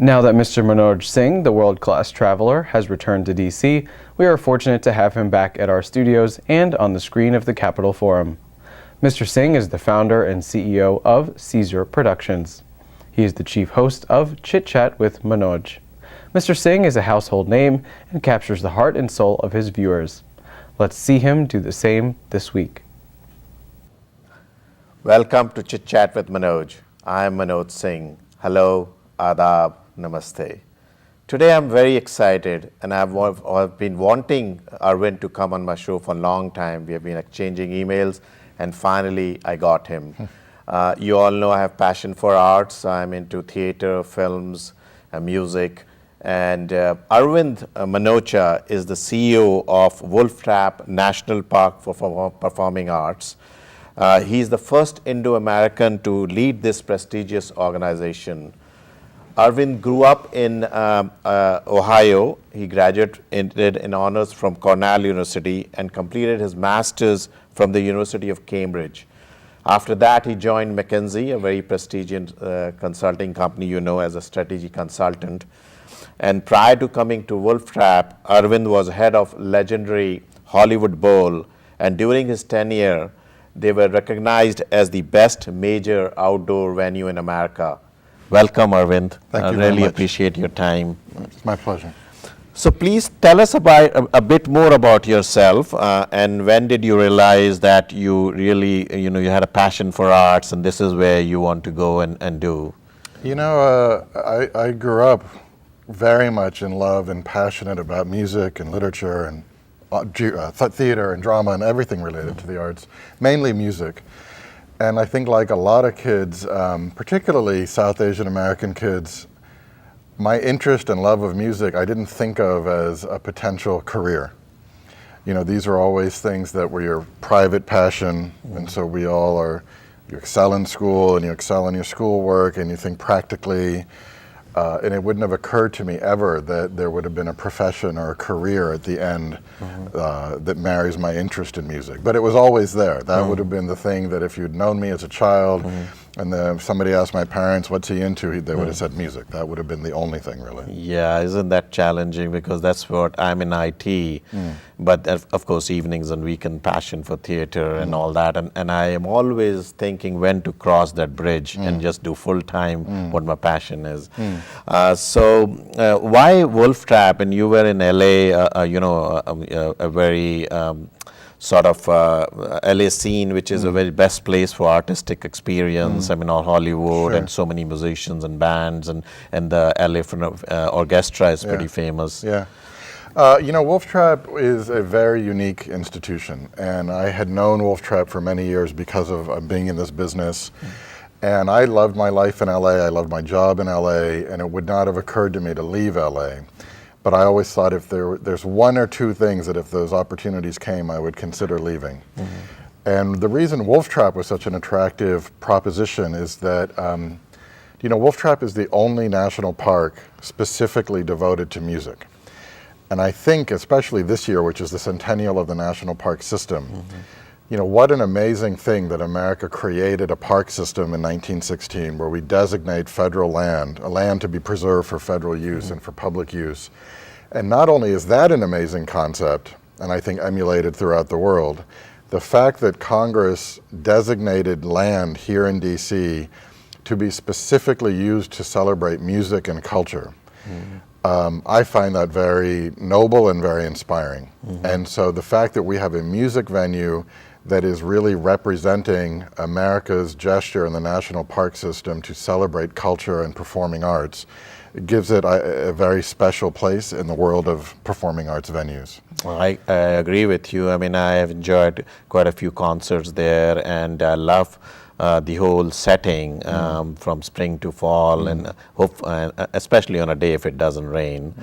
Now that Mr. Manoj Singh, the world-class traveler, has returned to DC, we are fortunate to have him back at our studios and on the screen of the Capitol Forum. Mr. Singh is the founder and CEO of Caesar Productions. He is the chief host of Chit Chat with Manoj. Mr. Singh is a household name and captures the heart and soul of his viewers. Let's see him do the same this week. Welcome to Chit Chat with Manoj. I am Manoj Singh. Hello, Adab, Namaste. Today I'm very excited and I've been wanting Arvind to come on my show for a long time. We have been exchanging emails and finally I got him. You all know I have passion for arts. I'm into theater, films, music. And Arvind Manocha is the CEO of Wolftrap National Park for Performing Arts. He's the first Indo-American to lead this prestigious organization. Arvind grew up in Ohio. He graduated in honors from Cornell University and completed his master's from the University of Cambridge. After that, he joined McKinsey, a very prestigious consulting company you know as a strategy consultant. And prior to coming to Wolftrap, Arvind was head of legendary Hollywood Bowl, and during his tenure, they were recognized as the best major outdoor venue in America. Welcome, Arvind. Thank you I really very much. appreciate your time. It's my pleasure. So please tell us about a bit more about yourself, and when did you realize that you really, you had a passion for arts and this is where you want to go and do? You know, I grew up very much in love and passionate about music and literature and theater and drama and everything related to the arts, mainly music. And I think like a lot of kids, particularly South Asian American kids, my interest and love of music I didn't think of as a potential career. You know, these are always things that were your private passion, and so you excel in school and you excel in your schoolwork and you think practically, and it wouldn't have occurred to me ever that there would have been a profession or a career at the end that marries my interest in music. But it was always there. That would have been the thing that if you'd known me as a child and somebody asked my parents, what's he into, they would have said music. That would have been the only thing, really. Yeah, isn't that challenging? Because that's what I'm in IT, but of course evenings and weekend passion for theater and all that. And I am always thinking when to cross that bridge and just do full time what my passion is. So why Wolftrap? And you were in LA, a very sort of LA scene, which is a very best place for artistic experience. I mean, all Hollywood and so many musicians and bands, and the LA orchestra is pretty famous. Yeah. Wolftrap is a very unique institution, and I had known Wolftrap for many years because of being in this business. And I loved my life in LA, I loved my job in LA, and it would not have occurred to me to leave LA. But I always thought if there's one or two things that if those opportunities came, I would consider leaving. And the reason Wolftrap was such an attractive proposition is that, Wolftrap is the only national park specifically devoted to music. And I think, especially this year, which is the centennial of the national park system, what an amazing thing that America created a park system in 1916 where we designate federal land, a land to be preserved for federal use and for public use. And not only is that an amazing concept, and I think emulated throughout the world, the fact that Congress designated land here in DC to be specifically used to celebrate music and culture, I find that very noble and very inspiring. And so the fact that we have a music venue that is really representing America's gesture in the national park system to celebrate culture and performing arts, it gives it a very special place in the world of performing arts venues. Well, I agree with you. I mean, I have enjoyed quite a few concerts there, and I love the whole setting from spring to fall, and especially on a day if it doesn't rain,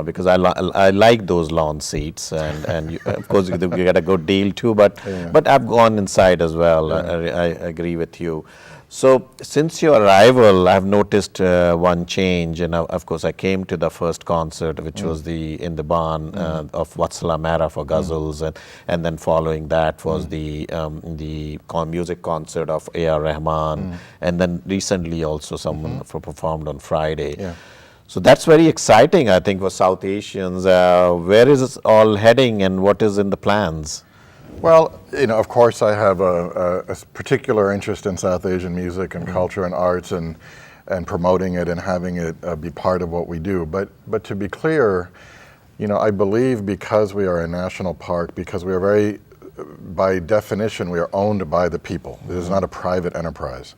because I like those lawn seats, and of course you get a good deal too. But I've gone inside as well. I agree with you. So since your arrival, I've noticed one change, and of course I came to the first concert, which was in the barn of Vatsala Mehra for ghazals, and then following that was the music concert of A.R. Rahman, and then recently also someone performed on Friday. So that's very exciting, I think, for South Asians. Where is it all heading, and what is in the plans? Well, of course, I have a particular interest in South Asian music and culture and arts, and promoting it and having it be part of what we do. But to be clear, I believe because we are a national park, because we are by definition, we are owned by the people. It is not a private enterprise.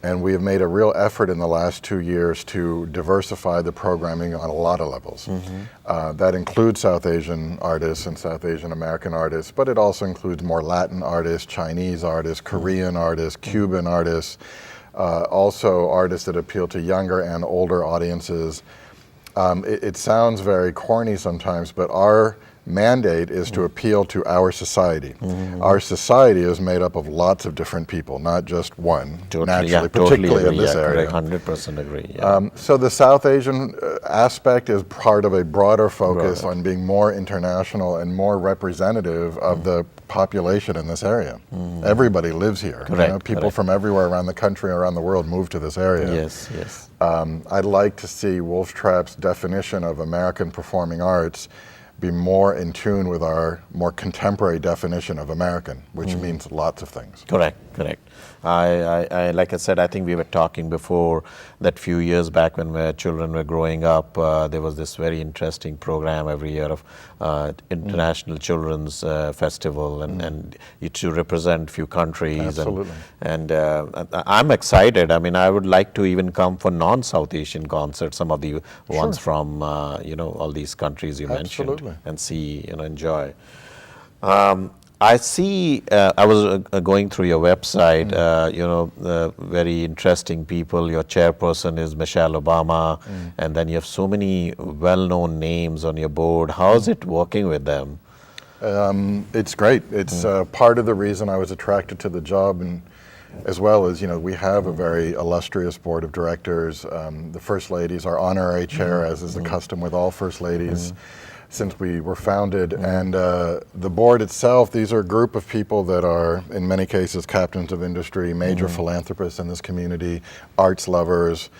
And we have made a real effort in the last 2 years to diversify the programming on a lot of levels. That includes South Asian artists and South Asian American artists, but it also includes more Latin artists, Chinese artists, Korean artists, Cuban artists, also artists that appeal to younger and older audiences. It sounds very corny sometimes, but our mandate is to appeal to our society. Our society is made up of lots of different people, not just one, naturally, particularly in this area. 100% agree. So the South Asian aspect is part of a broader focus on being more international and more representative of the population in this area. Everybody lives here. People from everywhere around the country, around the world move to this area. Yes. I'd like to see Wolftrap's definition of American performing arts be more in tune with our more contemporary definition of American, which means lots of things. Correct. I like I said, I think we were talking before that few years back when my children were growing up, there was this very interesting program every year of International Children's Festival, and you to represent few countries. Absolutely. And I'm excited. I mean, I would like to even come for non-South Asian concerts, some of the ones from, all these countries you mentioned, and see, enjoy. I see, I was going through your website, very interesting people. Your chairperson is Michelle Obama, and then you have so many well-known names on your board. How is it working with them? It's great. It's part of the reason I was attracted to the job, and as well as, we have a very illustrious board of directors. The First Lady is our honorary chair, as is the custom with all First Ladies. Since we were founded, and the board itself, these are a group of people that are, in many cases, captains of industry, major philanthropists in this community, arts lovers.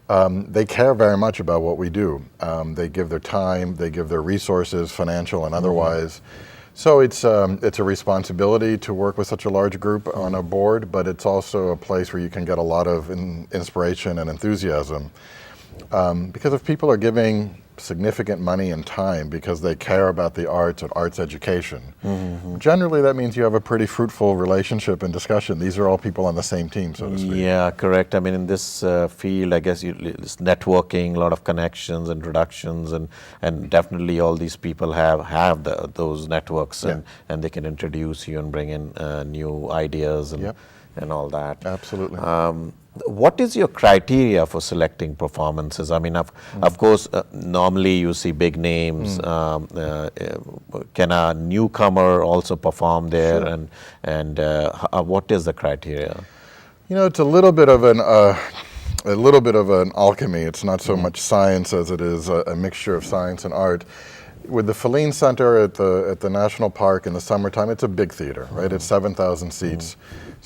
They care very much about what we do. They give their time, they give their resources, financial and otherwise. So it's a responsibility to work with such a large group on a board, but it's also a place where you can get a lot of inspiration and enthusiasm. Because if people are giving significant money and time because they care about the arts and arts education, generally that means you have a pretty fruitful relationship and discussion. These are all people on the same team, so to speak. Yeah, correct. I mean, in this field, I guess it's networking, a lot of connections, introductions, and definitely all these people have those networks, and they can introduce you and bring in new ideas and all that. Absolutely. What is your criteria for selecting performances? I mean, of course, normally you see big names. Can a newcomer also perform there? Sure. And what is the criteria? It's a little bit of an alchemy. It's not so much science as it is a mixture of science and art. With the Feline Center at the National Park in the summertime, it's a big theater, right? It's 7,000 seats.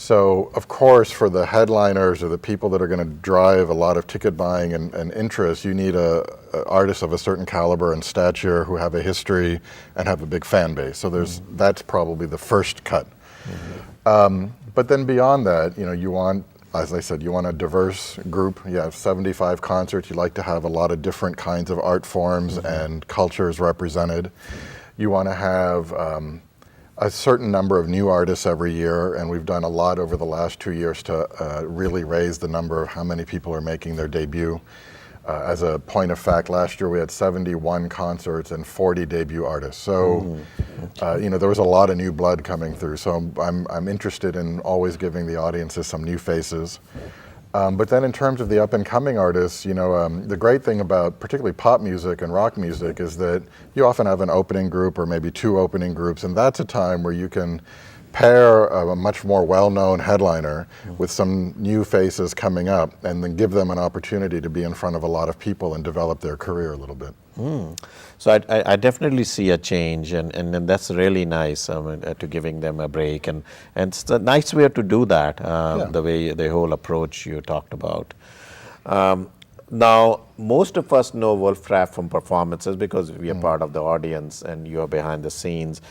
So, of course, for the headliners or the people that are going to drive a lot of ticket buying and interest, you need a artist of a certain caliber and stature who have a history and have a big fan base. So that's probably the first cut. But then beyond that, you want, as I said, you want a diverse group. You have 75 concerts. You like to have a lot of different kinds of art forms and cultures represented. You want to have a certain number of new artists every year, and we've done a lot over the last 2 years to really raise the number of how many people are making their debut. As a point of fact, last year we had 71 concerts and 40 debut artists. So, there was a lot of new blood coming through. So I'm interested in always giving the audiences some new faces. But then in terms of the up-and-coming artists, the great thing about particularly pop music and rock music is that you often have an opening group or maybe two opening groups, and that's a time where you can pair a much more well-known headliner with some new faces coming up and then give them an opportunity to be in front of a lot of people and develop their career a little bit. So I definitely see a change, and that's really nice, to giving them a break, and it's a nice way to do that, the whole approach you talked about. Now, most of us know Wolftrap from performances because we are part of the audience and you are behind the scenes.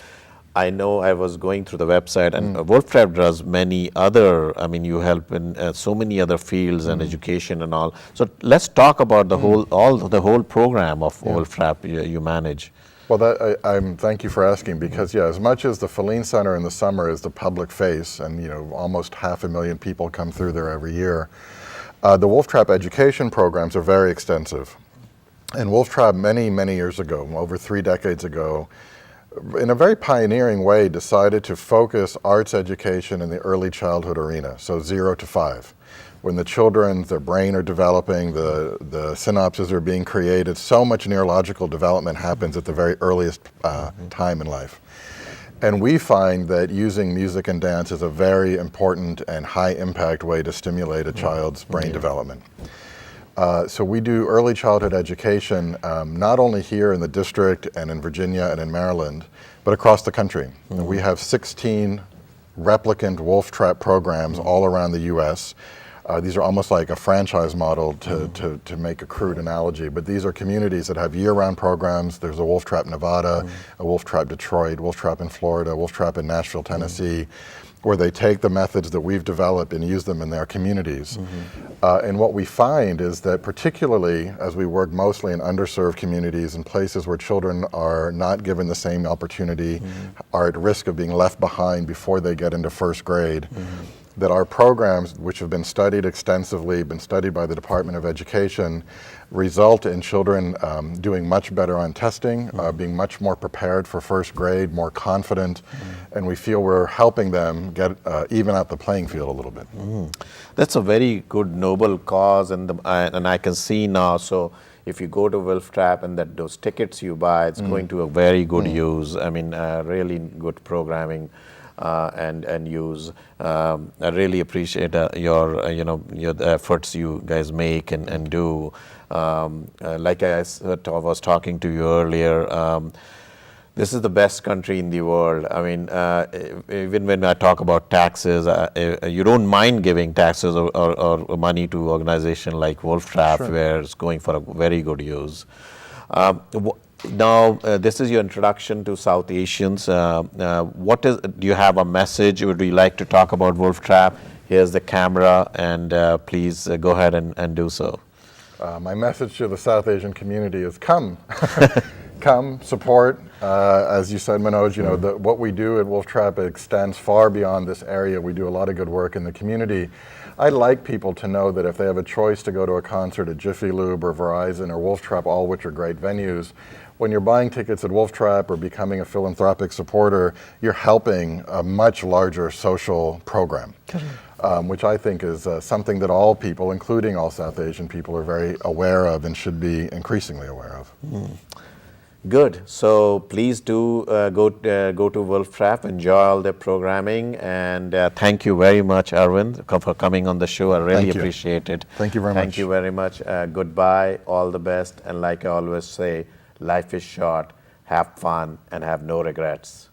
I know I was going through the website, and Wolftrap does many other, I mean, you help in so many other fields and education and all. So let's talk about the whole program of Wolftrap you manage. Well, thank you for asking, because as much as the Feline Center in the summer is the public face, and almost 500,000 people come through there every year, the Wolftrap education programs are very extensive. And Wolftrap many years ago, over 3 decades ago, in a very pioneering way, decided to focus arts education in the early childhood arena, so 0 to 5. When the children, their brain are developing, the synapses are being created, so much neurological development happens at the very earliest time in life. And we find that using music and dance is a very important and high impact way to stimulate a child's brain development. So we do early childhood education not only here in the district and in Virginia and in Maryland, but across the country. And we have 16 replicant Wolftrap programs all around the U.S. These are almost like a franchise model to make a crude analogy, but these are communities that have year-round programs. There's a Wolftrap Nevada, a Wolftrap Detroit, Wolftrap in Florida, Wolftrap in Nashville, Tennessee, where they take the methods that we've developed and use them in their communities. And what we find is that, particularly as we work mostly in underserved communities and places where children are not given the same opportunity, are at risk of being left behind before they get into first grade, that our programs, which have been studied extensively, been studied by the Department of Education, result in children doing much better on testing, being much more prepared for first grade, more confident, and we feel we're helping them get even out the playing field a little bit. That's a very good, noble cause, and I can see now, so if you go to Wolftrap and those tickets you buy, it's going to a very good use. I mean, really good programming. And use. I really appreciate the efforts you guys make and do. Like I was talking to you earlier, this is the best country in the world. I mean, even when I talk about taxes, you don't mind giving taxes or money to an organization like Wolftrap, where it's going for a very good use. Now, this is your introduction to South Asians. Do you have a message? Would you like to talk about Wolftrap? Here's the camera, and please go ahead and do so. My message to the South Asian community is come. Come, support. As you said, Manoj, what we do at Wolftrap extends far beyond this area. We do a lot of good work in the community. I'd like people to know that if they have a choice to go to a concert at Jiffy Lube or Verizon or Wolftrap, all which are great venues, when you're buying tickets at Wolftrap or becoming a philanthropic supporter, you're helping a much larger social program, which I think is something that all people, including all South Asian people, are very aware of and should be increasingly aware of. Good. So please do go to Wolftrap, enjoy all their programming, and thank you very much, Arvind, for coming on the show. I really appreciate it. Thank you very much. Thank you very much. Goodbye, all the best, and like I always say, life is short, have fun, and have no regrets.